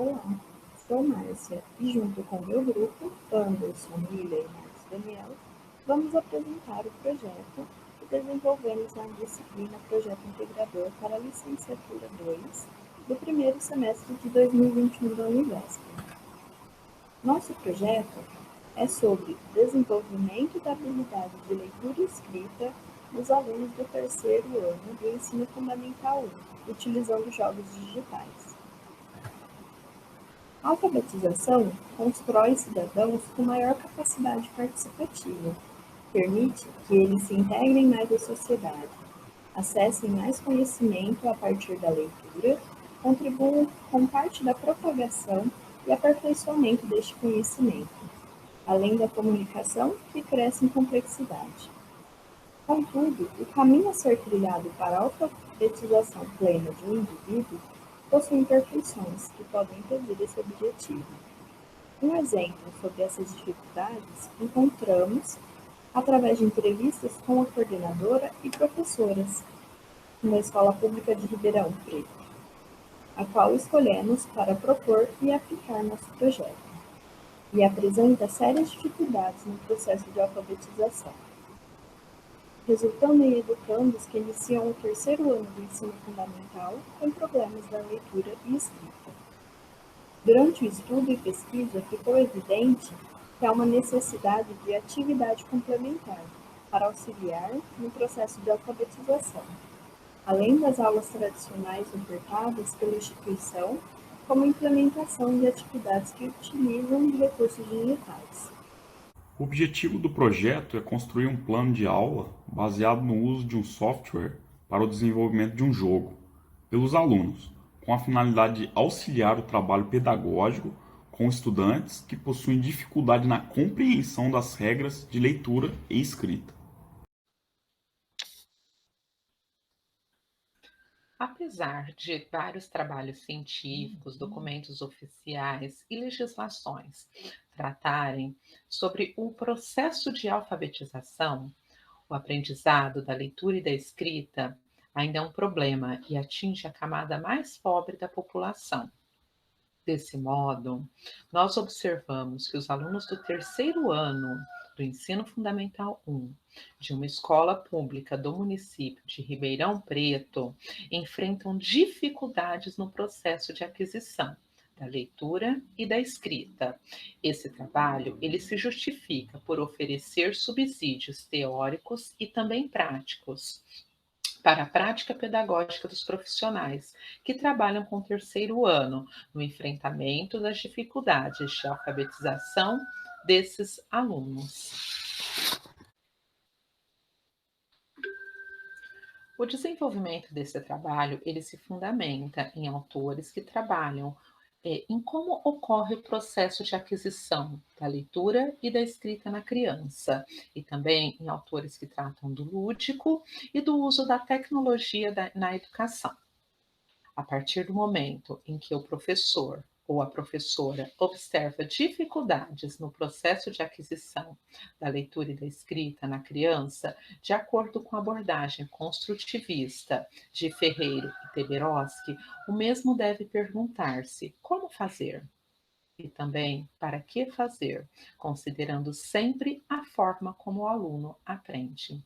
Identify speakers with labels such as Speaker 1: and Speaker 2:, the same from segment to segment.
Speaker 1: Olá, sou Márcia e junto com meu grupo, Anderson, William e Marcos Daniel, vamos apresentar o projeto que desenvolvemos na disciplina Projeto Integrador para a Licenciatura 2 do primeiro semestre de 2021 da Univesp. Nosso projeto é sobre desenvolvimento da habilidade de leitura e escrita dos alunos do terceiro ano do Ensino Fundamental 1, utilizando jogos digitais. A alfabetização constrói cidadãos com maior capacidade participativa, permite que eles se integrem mais à sociedade, acessem mais conhecimento a partir da leitura, contribuam com parte da propagação e aperfeiçoamento deste conhecimento, além da comunicação que cresce em complexidade. Contudo, o caminho a ser trilhado para a alfabetização plena de um indivíduo possui imperfeições que podem impedir esse objetivo. Um exemplo sobre essas dificuldades encontramos através de entrevistas com a coordenadora e professoras na Escola Pública de Ribeirão Preto, a qual escolhemos para propor e aplicar nosso projeto, e apresenta sérias dificuldades no processo de alfabetização, resultando em educandos que iniciam o terceiro ano do ensino fundamental com problemas da leitura e escrita. Durante o estudo e pesquisa, ficou evidente que há uma necessidade de atividade complementar para auxiliar no processo de alfabetização, além das aulas tradicionais ofertadas pela instituição, como a implementação de atividades que utilizam de recursos digitais.
Speaker 2: O objetivo do projeto é construir um plano de aula baseado no uso de um software para o desenvolvimento de um jogo pelos alunos, com a finalidade de auxiliar o trabalho pedagógico com estudantes que possuem dificuldade na compreensão das regras de leitura e escrita.
Speaker 3: Apesar de vários trabalhos científicos, documentos oficiais e legislações tratarem sobre o processo de alfabetização, o aprendizado da leitura e da escrita ainda é um problema e atinge a camada mais pobre da população. Desse modo, nós observamos que os alunos do terceiro ano do Ensino Fundamental 1 de uma escola pública do município de Ribeirão Preto enfrentam dificuldades no processo de aquisição da leitura e da escrita. Esse trabalho, ele se justifica por oferecer subsídios teóricos e também práticos para a prática pedagógica dos profissionais que trabalham com o terceiro ano no enfrentamento das dificuldades de alfabetização desses alunos. O desenvolvimento desse trabalho, ele se fundamenta em autores que trabalham em como ocorre o processo de aquisição da leitura e da escrita na criança, e também em autores que tratam do lúdico e do uso da tecnologia na educação. A partir do momento em que o professor ou a professora observa dificuldades no processo de aquisição da leitura e da escrita na criança, de acordo com a abordagem construtivista de Ferreiro e Teberoski, o mesmo deve perguntar-se como fazer e também para que fazer, considerando sempre a forma como o aluno aprende.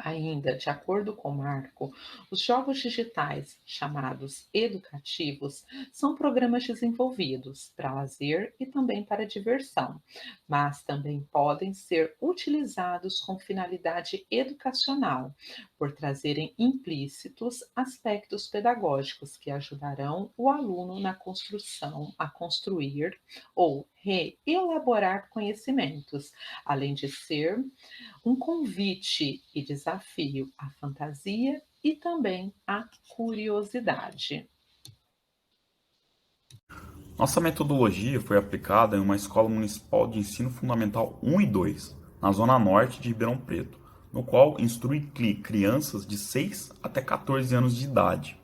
Speaker 3: Ainda, de acordo com Marco, os jogos digitais, chamados educativos, são programas desenvolvidos para lazer e também para diversão, mas também podem ser utilizados com finalidade educacional, por trazerem implícitos aspectos pedagógicos que ajudarão o aluno na construção, a construir ou reelaborar conhecimentos, além de ser um convite e desafio à fantasia e também à curiosidade.
Speaker 2: Nossa metodologia foi aplicada em uma escola municipal de ensino fundamental 1 e 2, na zona norte de Ribeirão Preto, no qual instrui crianças de 6 até 14 anos de idade.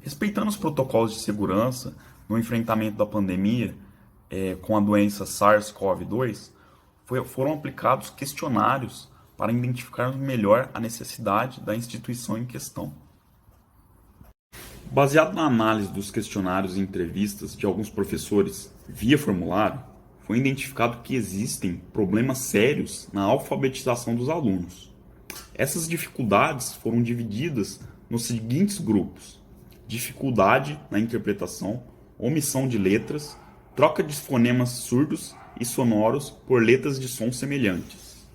Speaker 2: Respeitando os protocolos de segurança no enfrentamento da pandemia com a doença SARS-CoV-2, foram aplicados questionários para identificarmos melhor a necessidade da instituição em questão. Baseado na análise dos questionários e entrevistas de alguns professores via formulário, foi identificado que existem problemas sérios na alfabetização dos alunos. Essas dificuldades foram divididas nos seguintes grupos: dificuldade na interpretação, omissão de letras, troca de fonemas surdos e sonoros por letras de sons semelhantes.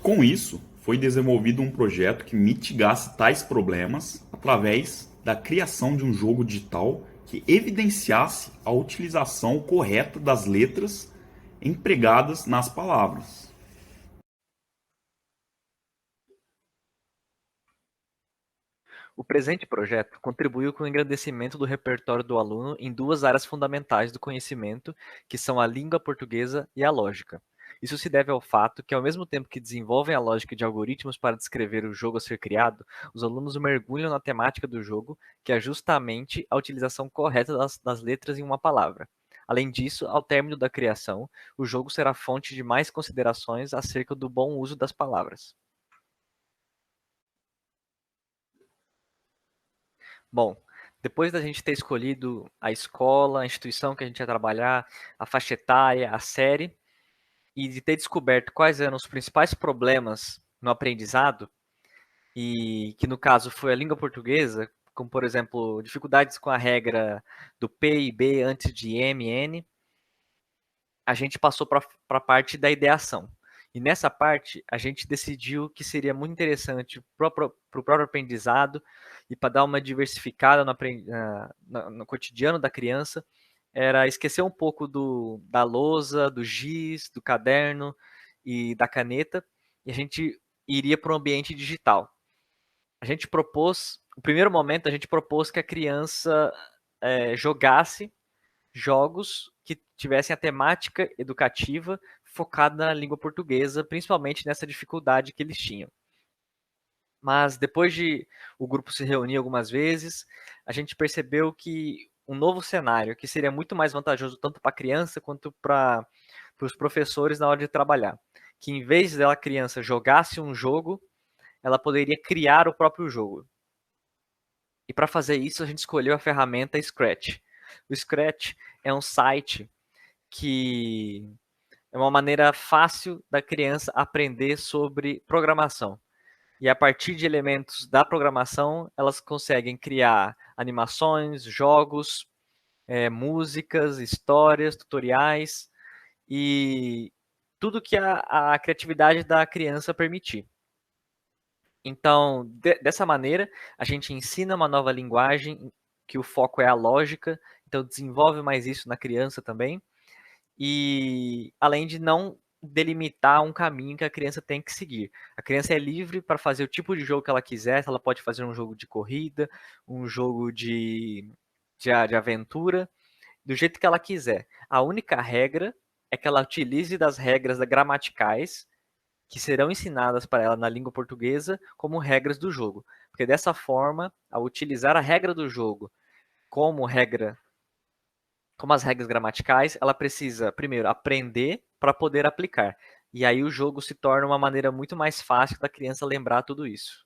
Speaker 2: Com isso, foi desenvolvido um projeto que mitigasse tais problemas através da criação de um jogo digital que evidenciasse a utilização correta das letras empregadas nas palavras.
Speaker 4: O presente projeto contribuiu com o engrandecimento do repertório do aluno em duas áreas fundamentais do conhecimento, que são a língua portuguesa e a lógica. Isso se deve ao fato que, ao mesmo tempo que desenvolvem a lógica de algoritmos para descrever o jogo a ser criado, os alunos mergulham na temática do jogo, que é justamente a utilização correta das letras em uma palavra. Além disso, ao término da criação, o jogo será fonte de mais considerações acerca do bom uso das palavras. Bom, depois da gente ter escolhido a escola, a instituição que a gente ia trabalhar, a faixa etária, a série, e de ter descoberto quais eram os principais problemas no aprendizado, e que no caso foi a língua portuguesa, como por exemplo, dificuldades com a regra do P e B antes de M e N, a gente passou para a parte da ideação. E nessa parte, a gente decidiu que seria muito interessante para o próprio aprendizado e para dar uma diversificada no cotidiano da criança, era esquecer um pouco da lousa, do giz, do caderno e da caneta, e a gente iria para um ambiente digital. No primeiro momento, a gente propôs que a criança jogasse jogos que tivessem a temática educativa focada na língua portuguesa, principalmente nessa dificuldade que eles tinham. Mas depois de o grupo se reunir algumas vezes, a gente percebeu que um novo cenário, que seria muito mais vantajoso tanto para a criança quanto para os professores na hora de trabalhar. Que em vez dela criança jogasse um jogo, ela poderia criar o próprio jogo. E para fazer isso, a gente escolheu a ferramenta Scratch. O Scratch é um site que é uma maneira fácil da criança aprender sobre programação. E a partir de elementos da programação, elas conseguem criar animações, jogos, músicas, histórias, tutoriais e tudo que a criatividade da criança permitir. Então, dessa maneira, a gente ensina uma nova linguagem, que o foco é a lógica, então desenvolve mais isso na criança também, e além de não delimitar um caminho que a criança tem que seguir. A criança é livre para fazer o tipo de jogo que ela quiser, ela pode fazer um jogo de corrida, um jogo de aventura, do jeito que ela quiser. A única regra é que ela utilize das regras gramaticais que serão ensinadas para ela na língua portuguesa como regras do jogo. Porque dessa forma, ao utilizar a regra do jogo como as regras gramaticais, ela precisa, primeiro, aprender para poder aplicar. E aí o jogo se torna uma maneira muito mais fácil da criança lembrar tudo isso.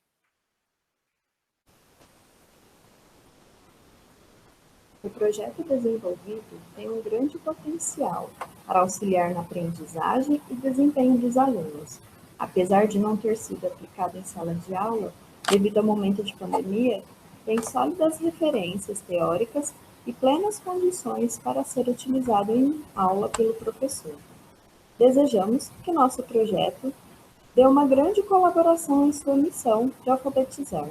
Speaker 1: O projeto desenvolvido tem um grande potencial para auxiliar na aprendizagem e desempenho dos alunos. Apesar de não ter sido aplicado em sala de aula, devido ao momento de pandemia, tem sólidas referências teóricas e plenas condições para ser utilizado em aula pelo professor. Desejamos que nosso projeto dê uma grande colaboração em sua missão de alfabetizar.